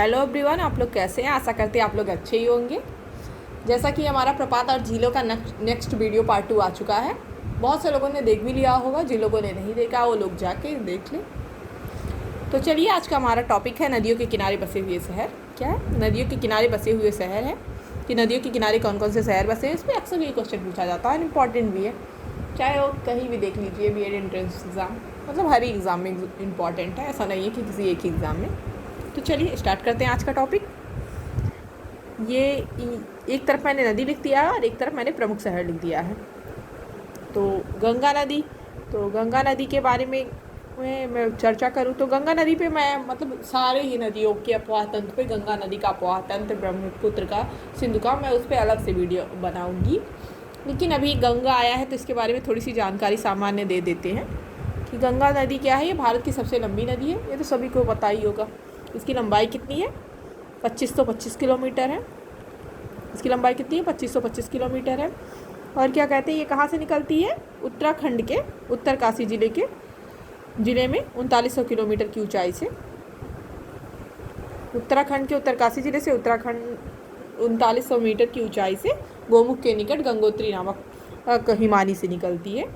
Hello everyone, आप लोग कैसे हैं? आशा करते हैं आप लोग अच्छे ही होंगे। जैसा कि हमारा प्रपात और झीलों का नेक्स्ट वीडियो पार्ट 2 आ चुका है। बहुत से लोगों ने देख भी लिया होगा, जिन लोगों ने नहीं देखा वो लोग जाके देख लें। तो चलिए, आज का हमारा टॉपिक है नदियों के किनारे बसे हुए शहर। क्या है? नदियों के किनारे बसे हुए शहर है कि नदियों के किनारे कौन कौन से शहर बसे हैं। इस पर अक्सर ये क्वेश्चन पूछा जाता है, इंपॉर्टेंट भी है। चाहे वो कहीं भी देख लीजिए, बी एड एंट्रेंस एग्ज़ाम, मतलब हर एग्ज़ाम में इम्पॉर्टेंट है, ऐसा नहीं है कि किसी एक ही एग्ज़ाम में। तो चलिए स्टार्ट करते हैं आज का टॉपिक। ये एक तरफ मैंने नदी लिख दिया है और एक तरफ मैंने प्रमुख शहर लिख दिया है। तो गंगा नदी, तो गंगा नदी के बारे में मैं चर्चा करूँ तो गंगा नदी पे मैं मतलब सारे ही नदियों के अफवाह तंत्र पे, गंगा नदी का अफवाह तंत्र, ब्रह्मपुत्र का, सिंधु का, मैं उस पर अलग से वीडियो बनाऊँगी। लेकिन अभी गंगा आया है तो इसके बारे में थोड़ी सी जानकारी सामान्य दे देते हैं कि गंगा नदी क्या है। ये भारत की सबसे लंबी नदी है, ये तो सभी को पता ही होगा। इसकी लंबाई कितनी है? 2525 किलोमीटर है। इसकी लंबाई कितनी है? 2525 किलोमीटर है। और क्या कहते हैं, ये कहाँ से निकलती है? उत्तराखंड के उत्तरकाशी ज़िले में 3900 किलोमीटर की ऊंचाई से। उत्तराखंड के उत्तरकाशी ज़िले से उत्तराखंड 3900 मीटर की ऊंचाई से गोमुख के निकट गंगोत्री नामक हिमानी से निकलती है।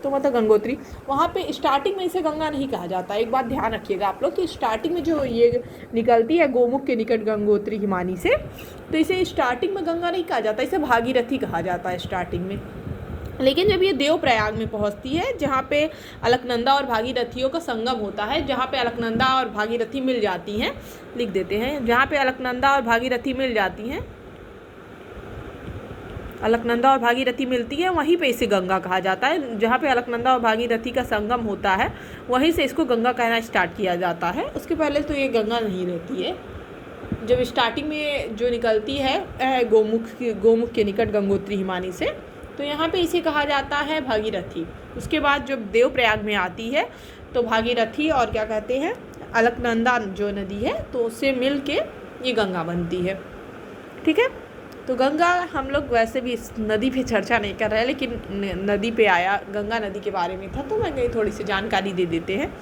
तो मतलब गंगोत्री, वहाँ पे स्टार्टिंग में इसे गंगा नहीं कहा जाता। एक बात ध्यान रखिएगा आप लोग कि स्टार्टिंग में जो ये निकलती है गोमुख के निकट गंगोत्री हिमानी से, तो इसे स्टार्टिंग में गंगा नहीं कहा जाता, इसे भागीरथी कहा जाता है स्टार्टिंग में। लेकिन जब ये देवप्रयाग में पहुँचती है, जहाँ पे अलकनंदा और भागीरथियों का संगम होता है, जहाँ पे अलकनंदा और भागीरथी मिल जाती हैं, लिख देते हैं, जहाँ पे अलकनंदा और भागीरथी मिल जाती हैं, अलकनंदा और भागीरथी मिलती है, वहीं पे इसे गंगा कहा जाता है। जहाँ पे अलकनंदा और भागीरथी का संगम होता है, वहीं से इसको गंगा कहना स्टार्ट किया जाता है। उसके पहले तो ये गंगा नहीं रहती है। जब स्टार्टिंग में जो निकलती है गोमुख के निकट गंगोत्री हिमानी से, तो यहाँ पे इसे कहा जाता है भागीरथी। उसके बाद जब देवप्रयाग में आती है तो भागीरथी और क्या कहते हैं, अलकनंदा जो नदी है, तो उससे मिल के ये गंगा बनती है। ठीक है, तो गंगा, हम लोग वैसे भी इस नदी पे चर्चा नहीं कर रहे हैं, लेकिन नदी पे आया, गंगा नदी के बारे में था, तो मैं थोड़ी सी जानकारी दे देते हैं।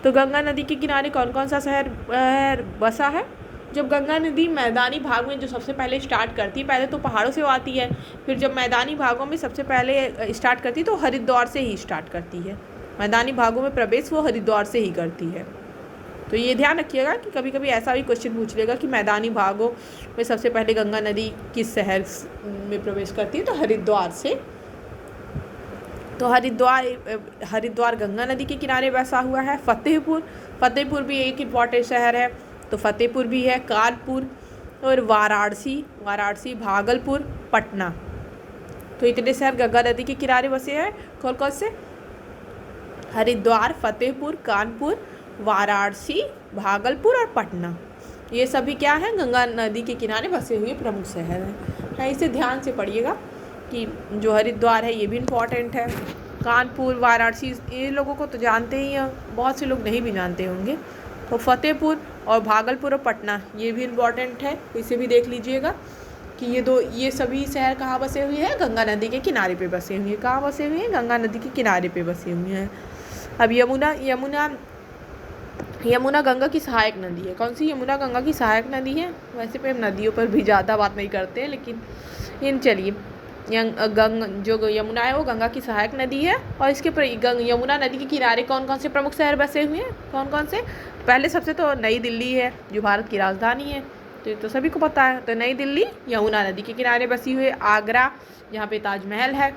तो गंगा नदी के किनारे कौन कौन सा शहर बसा है? जब गंगा नदी मैदानी भाग में जो सबसे पहले स्टार्ट करती है, पहले तो पहाड़ों से आती है, फिर जब मैदानी भागों में सबसे पहले स्टार्ट करती है तो हरिद्वार से ही स्टार्ट करती है। मैदानी भागों में प्रवेश वो हरिद्वार से ही करती है। तो ये ध्यान रखिएगा कि कभी कभी ऐसा भी क्वेश्चन पूछ लेगा कि मैदानी भागों में सबसे पहले गंगा नदी किस शहर में प्रवेश करती है, तो हरिद्वार से। तो हरिद्वार गंगा नदी के किनारे बसा हुआ है। फतेहपुर भी एक इम्पॉर्टेंट शहर है, तो फतेहपुर भी है। कानपुर और वाराणसी, भागलपुर, पटना, तो इतने शहर गंगा नदी के किनारे बसे हैं। कौन कौन से? हरिद्वार, फतेहपुर, कानपुर, वाराणसी, भागलपुर और पटना, ये सभी क्या है? गंगा नदी के किनारे बसे हुए प्रमुख शहर हैं। इसे ध्यान से पढ़िएगा कि जो हरिद्वार है ये भी इम्पॉर्टेंट है। कानपुर, वाराणसी, ये लोगों को तो जानते ही हैं, बहुत से लोग नहीं भी जानते होंगे। तो फतेहपुर और भागलपुर और पटना ये भी इम्पॉर्टेंट है, इसे भी देख लीजिएगा कि ये सभी शहर कहाँ बसे हुए हैं? गंगा नदी के किनारे पे बसे हुए हैं। कहाँ बसे हुए हैं? गंगा नदी के किनारे पे बसे हुए हैं। अब यमुना गंगा की सहायक नदी है। कौन सी? यमुना गंगा की सहायक नदी है। वैसे पे हम नदियों पर भी ज़्यादा बात नहीं करते हैं, लेकिन चलिए, जो यमुना है वो गंगा की सहायक नदी है। और इसके यमुना नदी के किनारे कौन कौन से प्रमुख शहर बसे हुए हैं? कौन कौन से? पहले सबसे तो नई दिल्ली है, जो भारत की राजधानी है, तो ये तो सभी को पता है। तो नई दिल्ली यमुना नदी के किनारे बसी हुई है। आगरा, जहाँ पे ताजमहल है,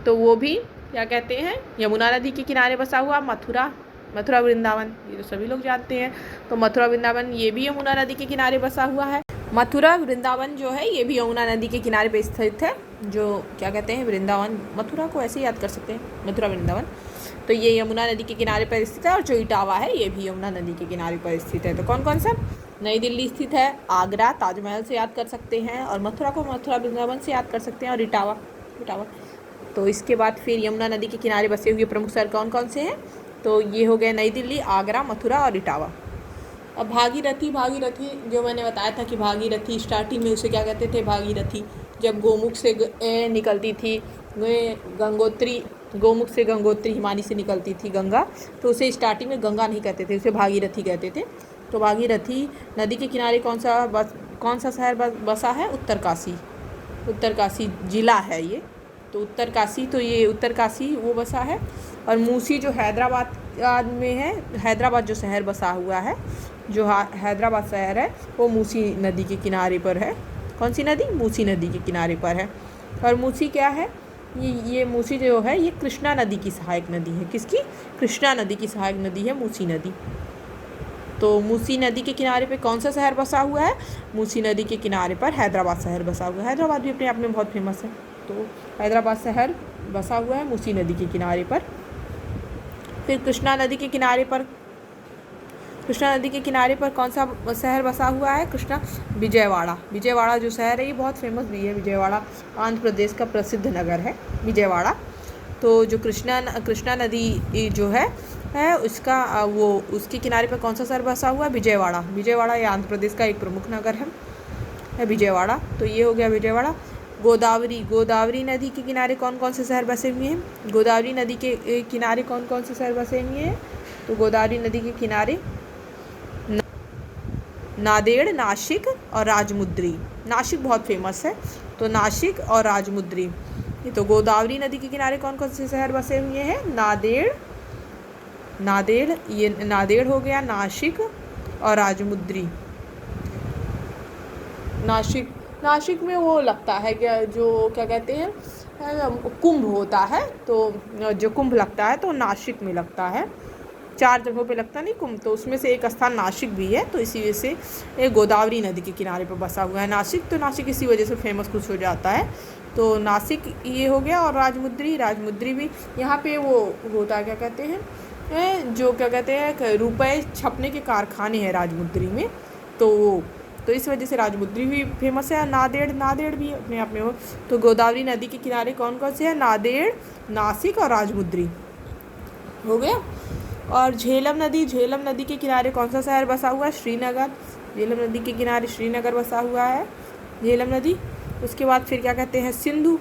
तो वो भी क्या कहते हैं, यमुना नदी के किनारे बसा हुआ। मथुरा वृंदावन, ये तो सभी लोग जानते हैं, तो मथुरा वृंदावन ये भी यमुना नदी के किनारे बसा हुआ है। मथुरा वृंदावन जो है ये भी यमुना नदी के किनारे पे स्थित है। जो क्या कहते हैं, वृंदावन, मथुरा को ऐसे याद कर सकते हैं, मथुरा वृंदावन, तो ये यमुना नदी के किनारे पर स्थित है। और जो इटावा है ये भी यमुना नदी के किनारे पर स्थित है। तो कौन कौन सा? नई दिल्ली स्थित है, आगरा ताजमहल से याद कर सकते हैं, और मथुरा को मथुरा वृंदावन से याद कर सकते हैं, और इटावा। तो इसके बाद फिर यमुना नदी के किनारे बसे हुए प्रमुख शहर कौन कौन से हैं? तो ये हो गए नई दिल्ली, आगरा, मथुरा और इटावा। अब भागीरथी जो मैंने बताया था कि भागीरथी स्टार्टिंग में उसे क्या कहते थे? भागीरथी। जब गोमुख से निकलती थी, गोमुख से गंगोत्री हिमानी से निकलती थी गंगा, तो उसे स्टार्टिंग में गंगा नहीं कहते थे, उसे भागीरथी कहते थे। तो भागीरथी नदी के किनारे कौन सा शहर बसा है? उत्तरकाशी। उत्तरकाशी जिला है ये, तो उत्तरकाशी, तो ये उत्तरकाशी वो बसा है। और मूसी जो हैदराबाद में है, हैदराबाद जो शहर बसा हुआ है, जो हैदराबाद शहर है वो मूसी नदी के किनारे पर है। कौन सी नदी? मूसी नदी के किनारे पर है। और मूसी क्या है? ये मूसी जो है ये कृष्णा नदी की सहायक नदी है। किसकी? कृष्णा नदी की सहायक नदी है मूसी नदी। तो मूसी नदी के किनारे पे कौन सा शहर बसा हुआ है? मूसी नदी के किनारे पर हैदराबाद शहर बसा हुआ है। हैदराबाद भी अपने आप में बहुत फेमस है, तो हैदराबाद शहर बसा हुआ है मूसी नदी के किनारे पर। फिर कृष्णा नदी के किनारे पर कौन सा शहर बसा हुआ है? विजयवाड़ा। विजयवाड़ा जो शहर है ये बहुत फेमस भी है। विजयवाड़ा आंध्र प्रदेश का प्रसिद्ध नगर है विजयवाड़ा। तो जो कृष्णा नदी जो है उसका उसके किनारे पर कौन सा शहर बसा हुआ है? विजयवाड़ा। विजयवाड़ा ये आंध्र प्रदेश का एक प्रमुख नगर है विजयवाड़ा। तो ये हो गया विजयवाड़ा। गोदावरी नदी के किनारे कौन कौन से शहर बसे हुए हैं? गोदावरी नदी के किनारे कौन कौन से शहर बसे हुए हैं? तो गोदावरी नदी के किनारे नांदेड़, नासिक और राजमुंद्री। नासिक बहुत फेमस है, तो नासिक और राजमुंद्री। तो गोदावरी नदी के किनारे कौन कौन से शहर बसे हुए हैं? नांदेड़ हो गया, नासिक और राजमुंद्री। नासिक में वो लगता है क्या, जो क्या कहते हैं, कुंभ होता है, तो जो कुंभ लगता है तो नासिक में लगता है। 4 जगहों पे लगता नहीं कुंभ, तो उसमें से एक स्थान नासिक भी है। तो इसी वजह से ये गोदावरी नदी के किनारे पर बसा हुआ है नासिक। तो नासिक इसी वजह से फेमस कुछ हो जाता है। तो नासिक ये हो गया। और राजमुंद्री भी यहाँ पे वो होता है, क्या कहते हैं, जो क्या कहते हैं रुपए छपने के कारखाने हैं राजमुंद्री में। तो इस वजह से राजमुंद्री भी फेमस है। नांदेड़ भी अपने आप में हो। तो गोदावरी नदी के किनारे कौन कौन से हैं? नांदेड़, नासिक और राजमुंद्री हो गया। और झेलम नदी के किनारे कौन सा शहर बसा हुआ है? श्रीनगर। झेलम नदी के किनारे श्रीनगर बसा हुआ है, झेलम नदी। उसके बाद फिर क्या कहते हैं, सिंधु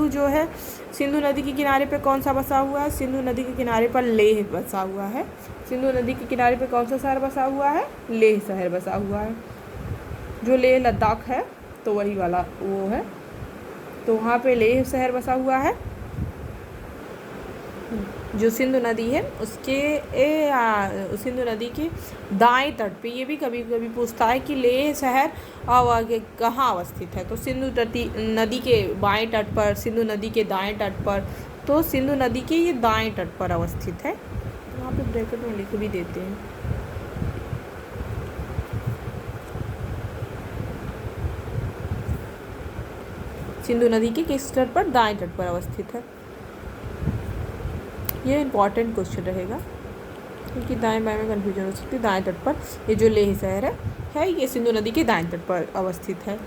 जो है, सिंधु नदी के किनारे पे कौन सा बसा हुआ है? सिंधु नदी के किनारे पर लेह बसा हुआ है। सिंधु नदी के किनारे पे कौन सा शहर बसा हुआ है? लेह शहर बसा हुआ है। जो लेह लद्दाख है तो वही वाला वो है, तो वहाँ पे लेह शहर बसा हुआ है। जो सिंधु नदी है सिंधु नदी के दाएं तट पे, ये भी कभी कभी पूछता है कि लेह शहर कहाँ अवस्थित है। तो सिंधु नदी के बाएं तट पर, सिंधु नदी के दाएं तट पर, तो सिंधु नदी के ये दाएं तट पर अवस्थित है। यहाँ पे ब्रैकेट में लिख भी देते हैं। सिंधु नदी के किस तट पर? दाएं तट पर अवस्थित है। ये इंपॉर्टेंट क्वेश्चन रहेगा, क्योंकि दाएं बाएं में कन्फ्यूजन हो सकती है। दाएं तट पर ये जो लेह शहर है ये सिंधु नदी के दाएं तट पर अवस्थित है।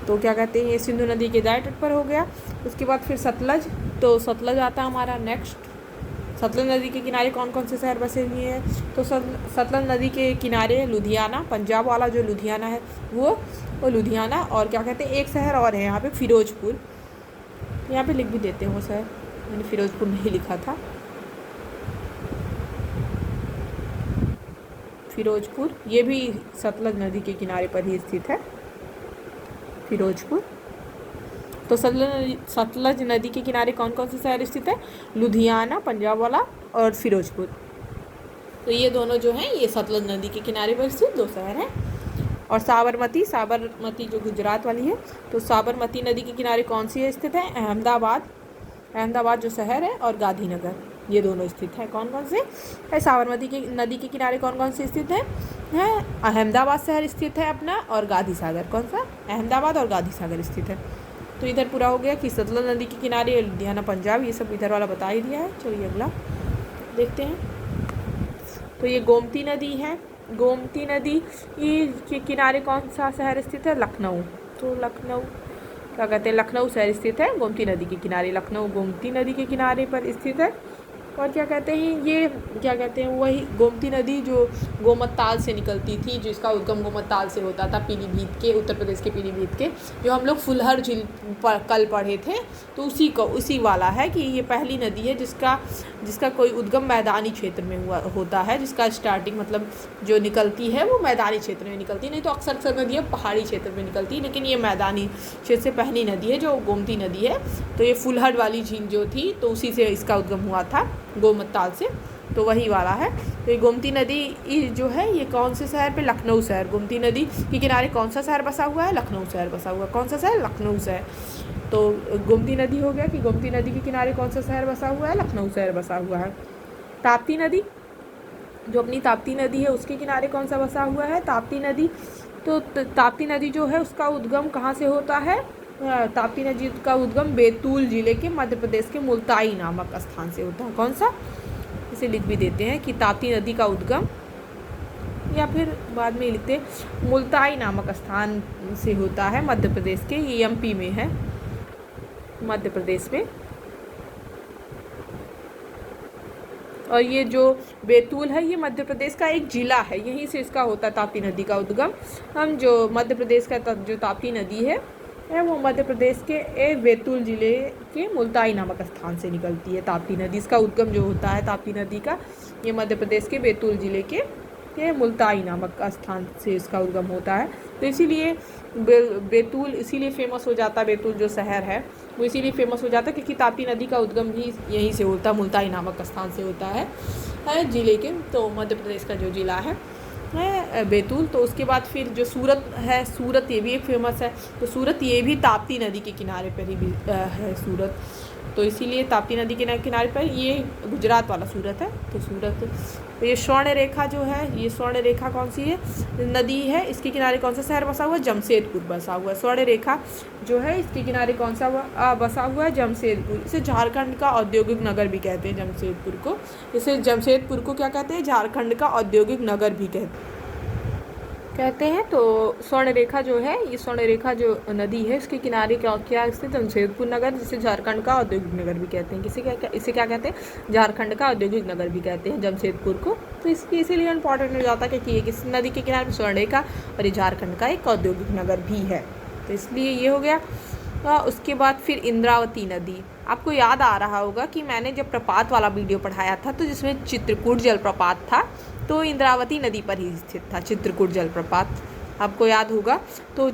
तो क्या कहते हैं, ये सिंधु नदी के दाएं तट पर हो गया। उसके बाद फिर सतलज, तो सतलज आता है हमारा नेक्स्ट। सतलज नदी के किनारे कौन कौन से शहर बसे हुए हैं? तो सतलज नदी के किनारे लुधियाना, पंजाब वाला जो लुधियाना है वो लुधियाना। और क्या कहते हैं, एक शहर और है यहाँ पे, फिरोजपुर। यहाँ पे लिख भी देते हैं वो शहर, मैंने फिरोजपुर नहीं लिखा था। फिरोजपुर ये भी सतलज नदी के किनारे पर ही स्थित है, फिरोजपुर। तो सतलज नदी के किनारे कौन कौन से शहर स्थित है? लुधियाना, पंजाब वाला और फिरोजपुर। तो ये दोनों जो हैं ये सतलज नदी के किनारे पर स्थित 2 शहर हैं। और साबरमती जो गुजरात वाली है, तो साबरमती नदी के किनारे कौन सी स्थित है? अहमदाबाद जो शहर है, और गांधीनगर, ये दोनों स्थित है। कौन कौन से? साबरमती की नदी के किनारे कौन कौन से स्थित है? अहमदाबाद शहर स्थित है अपना, और गांधी सागर। कौन सा? अहमदाबाद और गांधी सागर स्थित है। तो इधर पूरा हो गया कि सतलज नदी के किनारे लुधियाना, पंजाब, ये सब इधर वाला बता ही दिया है। चलिए अगला देखते हैं। तो ये गोमती नदी है। गोमती नदी के किनारे कौन सा शहर स्थित है? लखनऊ। तो लखनऊ क्या कहते हैं, लखनऊ शहर स्थित है गोमती नदी के किनारे। लखनऊ गोमती नदी के किनारे पर स्थित है। और क्या कहते हैं, ये क्या कहते हैं, वही गोमती नदी जो गोमत ताल से निकलती थी, जिसका उद्गम गोमत ताल से होता था, पीलीभीत के, उत्तर प्रदेश के पीलीभीत के, जो हम लोग फुलहर झील पर कल पढ़े थे, तो उसी वाला है कि ये पहली नदी है जिसका कोई उद्गम मैदानी क्षेत्र में होता है, जिसका स्टार्टिंग मतलब जो निकलती है वो मैदानी क्षेत्र में निकलती है। नहीं तो अक्सर नदियाँ पहाड़ी क्षेत्र में निकलती है, लेकिन ये मैदानी क्षेत्र से पहली नदी है जो गोमती नदी है। तो ये फुलहर वाली झील जो थी तो उसी से इसका उद्गम हुआ था, गोमत ताल से, तो वही वाला है। तो ये गोमती नदी जो है ये कौन से शहर पे, लखनऊ शहर, गोमती नदी के किनारे कौन सा शहर बसा हुआ है, लखनऊ शहर बसा हुआ है। कौन सा शहर, लखनऊ शहर। तो गोमती नदी हो गया कि गोमती नदी के किनारे कौन सा शहर बसा हुआ है, लखनऊ शहर बसा हुआ है। ताप्ती नदी, जो अपनी ताप्ती नदी है उसके किनारे कौन सा बसा हुआ है, ताप्ती नदी। तो ताप्ती नदी जो है उसका उद्गम कहाँ से होता है, ताप्ती नदी का उद्गम बैतूल जिले के मध्य प्रदेश के मुल्ताई नामक स्थान से होता है। कौन सा, इसे लिख भी देते हैं कि ताप्ती नदी का उद्गम, या फिर बाद में लिखते मुल्ताई नामक स्थान से होता है, मध्य प्रदेश के, ये एमपी में है, मध्य प्रदेश में। और ये जो बैतूल है ये मध्य प्रदेश का एक जिला है, यहीं से इसका होता है ताप्ती नदी का उद्गम। हम जो मध्य प्रदेश का जो ताप्ती नदी है वो मध्य प्रदेश के बैतूल जिले के मुल्ताई नामक स्थान से निकलती है ताप्ती नदी। इसका उद्गम जो होता है ताप्ती नदी का, ये मध्य प्रदेश के बैतूल जिले के मुल्ताई नामक स्थान से इसका उद्गम होता है। तो इसीलिए बैतूल इसीलिए फेमस हो जाता है, बैतूल जो शहर है वो इसीलिए फेमस हो जाता है क्योंकि ताप्ती नदी का उद्गम भी यहीं से होता है, मुल्ताई नामक स्थान से होता है जिले के। तो मध्य प्रदेश का जो जिला है बैतूल। तो उसके बाद फिर जो सूरत है, सूरत ये भी एक फेमस है। तो सूरत ये भी ताप्ती नदी के किनारे पर ही है सूरत, तो इसीलिए ताप्ती नदी के किनारे पर, ये गुजरात वाला सूरत है। तो सूरत, तो ये स्वर्ण रेखा जो है, ये स्वर्ण रेखा कौन सी है, नदी है, इसके किनारे कौन सा शहर बसा हुआ है, जमशेदपुर बसा हुआ है। स्वर्ण रेखा जो है इसके किनारे कौन सा बसा हुआ है, जमशेदपुर। इसे झारखंड का औद्योगिक नगर भी कहते हैं, जमशेदपुर को। इसे जमशेदपुर को क्या कहते हैं, झारखंड का औद्योगिक नगर भी कहते हैं। तो स्वर्ण रेखा जो है, ये स्वर्ण रेखा जो नदी है इसके किनारे क्या स्थित जमशेदपुर नगर, जिसे झारखंड का औद्योगिक नगर भी कहते हैं। इसे क्या कहते हैं, झारखंड का औद्योगिक नगर भी कहते हैं जमशेदपुर को। तो इसकी इसीलिए इम्पॉर्टेंट हो जाता है कि ये किस नदी के किनारे स्वर्ण रेखा, और ये झारखंड का एक औद्योगिक नगर भी है। तो इसलिए ये हो गया। उसके बाद फिर इंद्रावती नदी, आपको याद आ रहा होगा कि मैंने जब प्रपात वाला वीडियो पढ़ाया था तो जिसमें चित्रकूट जलप्रपात था, तो इंद्रावती नदी पर ही स्थित था चित्रकूट जलप्रपात, आपको याद होगा। तो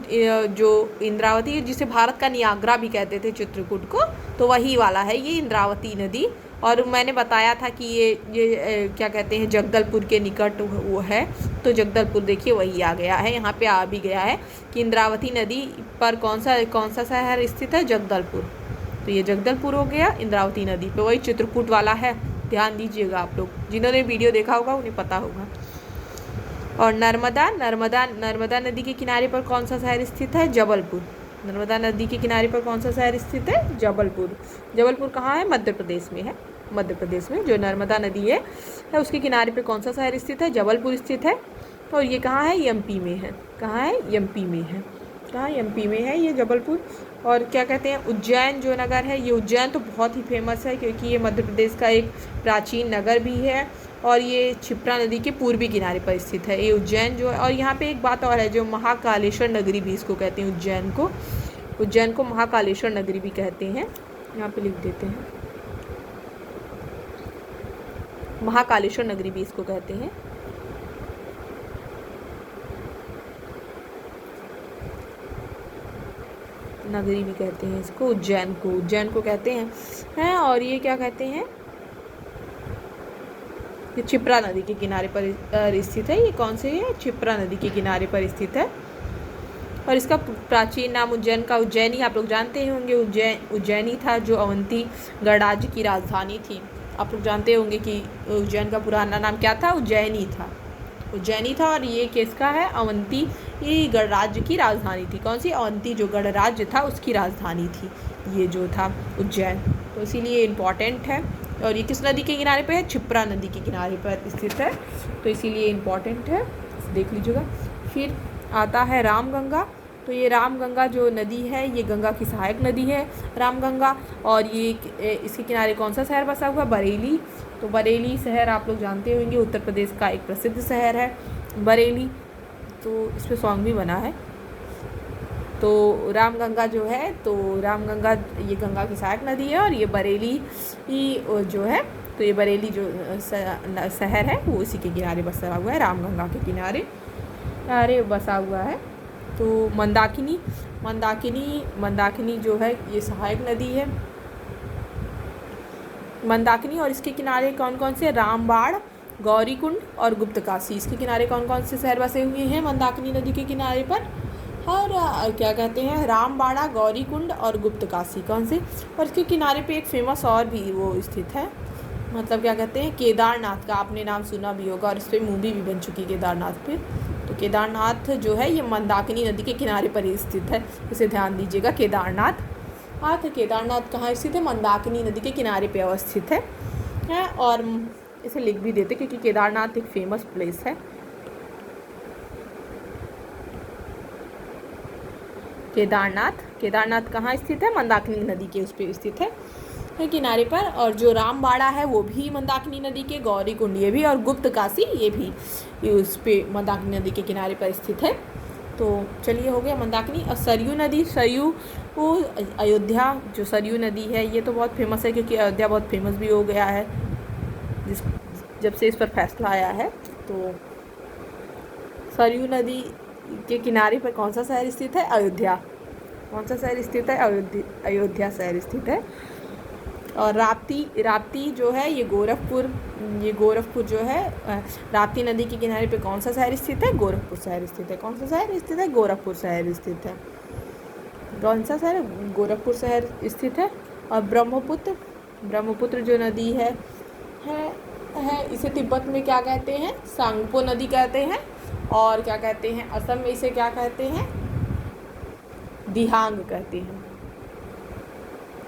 जो इंद्रावती, जिसे भारत का नियाग्रा भी कहते थे चित्रकूट को, तो वही वाला है ये इंद्रावती नदी। और मैंने बताया था कि ये क्या कहते हैं, जगदलपुर के निकट वो है। तो जगदलपुर देखिए वही आ गया है, यहाँ पे आ भी गया है कि इंद्रावती नदी पर कौन सा शहर स्थित है, जगदलपुर। तो ये जगदलपुर हो गया इंद्रावती नदी पे, वही चित्रकूट वाला है, ध्यान दीजिएगा आप लोग, जिन्होंने वीडियो देखा होगा उन्हें पता होगा। और नर्मदा नदी के किनारे पर कौन सा शहर स्थित है, जबलपुर। नर्मदा नदी के किनारे पर कौन सा शहर स्थित है, जबलपुर। जबलपुर कहाँ है, मध्य प्रदेश में है। मध्य प्रदेश में जो नर्मदा नदी है उसके किनारे पे कौन सा शहर स्थित है, जबलपुर स्थित है। और ये कहाँ है, एमपी में है। कहाँ है, एमपी में है। कहाँ, एमपी में है ये जबलपुर। और क्या कहते हैं, उज्जैन जो नगर है, ये उज्जैन तो बहुत ही फेमस है क्योंकि ये मध्य प्रदेश का एक प्राचीन नगर भी है, और ये क्षिप्रा नदी के पूर्वी किनारे पर स्थित है ये उज्जैन जो है। और यहाँ पे एक बात और है, जो महाकालेश्वर नगरी भी इसको कहते हैं, उज्जैन को महाकालेश्वर नगरी भी कहते हैं। यहाँ पे लिख देते हैं, महाकालेश्वर नगरी भी इसको कहते हैं। नगरी भी कहते हैं इसको, उज्जैन को कहते हैं। और ये क्या कहते हैं, ये क्षिप्रा नदी के किनारे पर स्थित है। ये कौन से है, क्षिप्रा नदी के किनारे पर स्थित है। और इसका प्राचीन नाम उज्जैन का, उज्जैनी आप लोग जानते ही होंगे, उज्जैनी था जो अवंती गणराज्य की राजधानी थी। आप लोग जानते होंगे कि उज्जैन का पुराना नाम क्या था, उज्जैनी था। और ये किसका है, अवंती ये गणराज्य की राजधानी थी। कौन सी, अवंती जो गणराज्य था उसकी राजधानी थी ये जो था उज्जैन। तो इसीलिए इम्पॉर्टेंट है। और ये किस नदी के किनारे पे है, क्षिप्रा नदी के किनारे पर स्थित है, तो इसीलिए इम्पॉर्टेंट है, देख लीजिएगा। फिर आता है रामगंगा। तो ये रामगंगा जो नदी है ये गंगा की सहायक नदी है रामगंगा। और ये इसके किनारे कौन सा शहर बसा हुआ है? बरेली। तो बरेली शहर आप लोग जानते होंगे, उत्तर प्रदेश का एक प्रसिद्ध शहर है बरेली। तो इस पर सॉन्ग भी बना है। तो रामगंगा जो है, तो रामगंगा ये गंगा की सहायक नदी है। और ये बरेली जो है, तो ये बरेली जो शहर है वो इसी के किनारे बसा हुआ है, रामगंगा के किनारे बसा हुआ है। तो मंदाकिनी जो है ये सहायक नदी है, मंदाकिनी। और इसके किनारे कौन कौन से? रामबाड़, गौरीकुंड और गुप्तकाशी। इसके किनारे कौन कौन से शहर बसे हुए हैं मंदाकिनी नदी के किनारे पर? और क्या कहते हैं, रामबाड़ा, गौरीकुंड और गुप्तकाशी। कौन से? और इसके किनारे पे एक फेमस और भी वो स्थित है, मतलब क्या कहते हैं, केदारनाथ का आपने नाम सुना भी होगा, और इस पर मूवी भी बन चुकी है केदारनाथ पे। तो केदारनाथ जो है ये मंदाकिनी नदी के किनारे पर ही स्थित है, इसे ध्यान दीजिएगा। केदारनाथ कहाँ स्थित है? मंदाकिनी नदी के किनारे पे अवस्थित है। और इसे लिख भी देते क्योंकि केदारनाथ एक फेमस प्लेस है। केदारनाथ कहाँ स्थित है? मंदाकिनी नदी के उस पर स्थित है किनारे पर। और जो रामबाड़ा है वो भी मंदाकिनी नदी के, गौरीकुंड ये भी, और गुप्तकाशी ये भी उस पे मंदाकिनी नदी के किनारे पर स्थित है। तो चलिए हो गया मंदाकिनी। और सरयू नदी, सरयू वो अयोध्या जो सरयू नदी है ये तो बहुत फेमस है क्योंकि अयोध्या बहुत फेमस भी हो गया है जब से इस पर फैसला आया है। तो सरयू नदी के किनारे पर कौन सा शहर स्थित है? अयोध्या। कौन सा शहर स्थित है? अयोध्या शहर स्थित है। और राप्ती जो है ये गोरखपुर जो है, राप्ती नदी के किनारे पे कौन सा शहर स्थित है? गोरखपुर शहर स्थित है। कौन सा शहर स्थित है? गोरखपुर शहर स्थित है। कौन सा शहर? गोरखपुर शहर स्थित है। और ब्रह्मपुत्र जो नदी है इसे तिब्बत में क्या कहते हैं? सांगपो नदी कहते हैं। और क्या कहते हैं, असम में इसे क्या कहते हैं? दिहांग कहते हैं।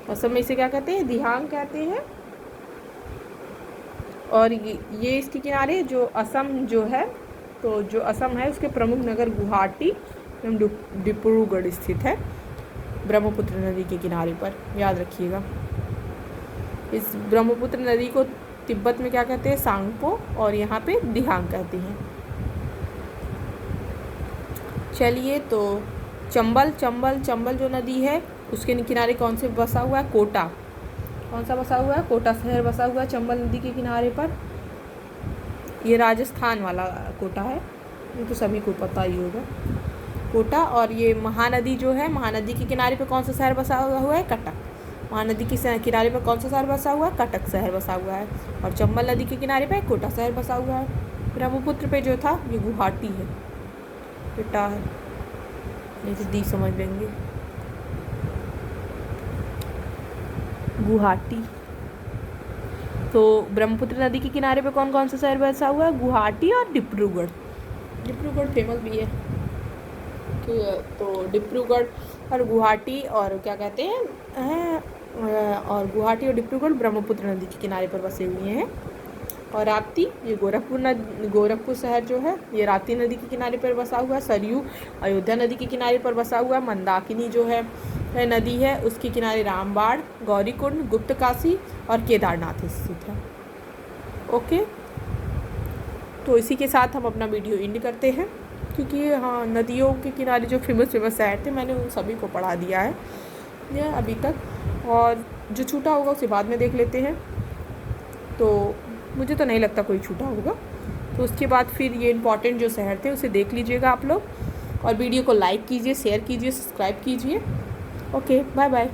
असम में इसे क्या कहते हैं? दिहांग कहते हैं। और ये इसके किनारे जो असम जो है, तो जो असम है उसके प्रमुख नगर गुवाहाटी एवं डिब्रूगढ़ स्थित है ब्रह्मपुत्र नदी के किनारे पर, याद रखिएगा। इस ब्रह्मपुत्र नदी को तिब्बत में क्या कहते हैं? सांगपो, और यहाँ पे दिहांग कहते हैं। चलिए, तो चंबल जो नदी है उसके किनारे कौन से बसा हुआ है? कोटा। कौन सा बसा हुआ है? कोटा शहर बसा हुआ है चंबल नदी के किनारे पर। ये राजस्थान वाला कोटा है, ये तो सभी को पता ही होगा कोटा। और ये महानदी जो है, महानदी के किनारे पे कौन सा शहर बसा हुआ है? कटक। महानदी के किनारे पर कौन सा शहर बसा हुआ है? कटक शहर बसा हुआ है। और चंबल नदी के किनारे पे कोटा शहर बसा हुआ है। ब्रह्मपुत्र पे जो था ये गुवाहाटी है, बेटा है, नहीं तो दी समझ लेंगे, गुवाहाटी। तो ब्रह्मपुत्र नदी के किनारे पे कौन कौन सा शहर बसा हुआ है? गुवाहाटी और डिब्रूगढ़ फेमस भी है। तो डिब्रूगढ़ और गुवाहाटी और क्या कहते हैं, और गुवाहाटी और डिब्रूगढ़ ब्रह्मपुत्र नदी के किनारे पर बसे हुए हैं। और राप्ती ये गोरखपुर शहर जो है ये राप्ती नदी के किनारे पर बसा हुआ है। सरयू अयोध्या नदी के किनारे पर बसा हुआ है। मंदाकिनी जो है नदी है उसके किनारे रामबाड़, गौरीकुंड, गुप्तकाशी और केदारनाथ स्थित है। ओके, तो इसी के साथ हम अपना वीडियो एंड करते हैं क्योंकि हाँ, नदियों के किनारे जो फेमस शहर थे मैंने उन सभी को पढ़ा दिया है यह अभी तक, और जो छूटा होगा उसे बाद में देख लेते हैं। तो मुझे तो नहीं लगता कोई छूटा होगा। तो उसके बाद फिर ये इंपॉर्टेंट जो शहर थे उसे देख लीजिएगा आप लोग, और वीडियो को लाइक कीजिए, शेयर कीजिए, सब्सक्राइब कीजिए। Okay, bye bye.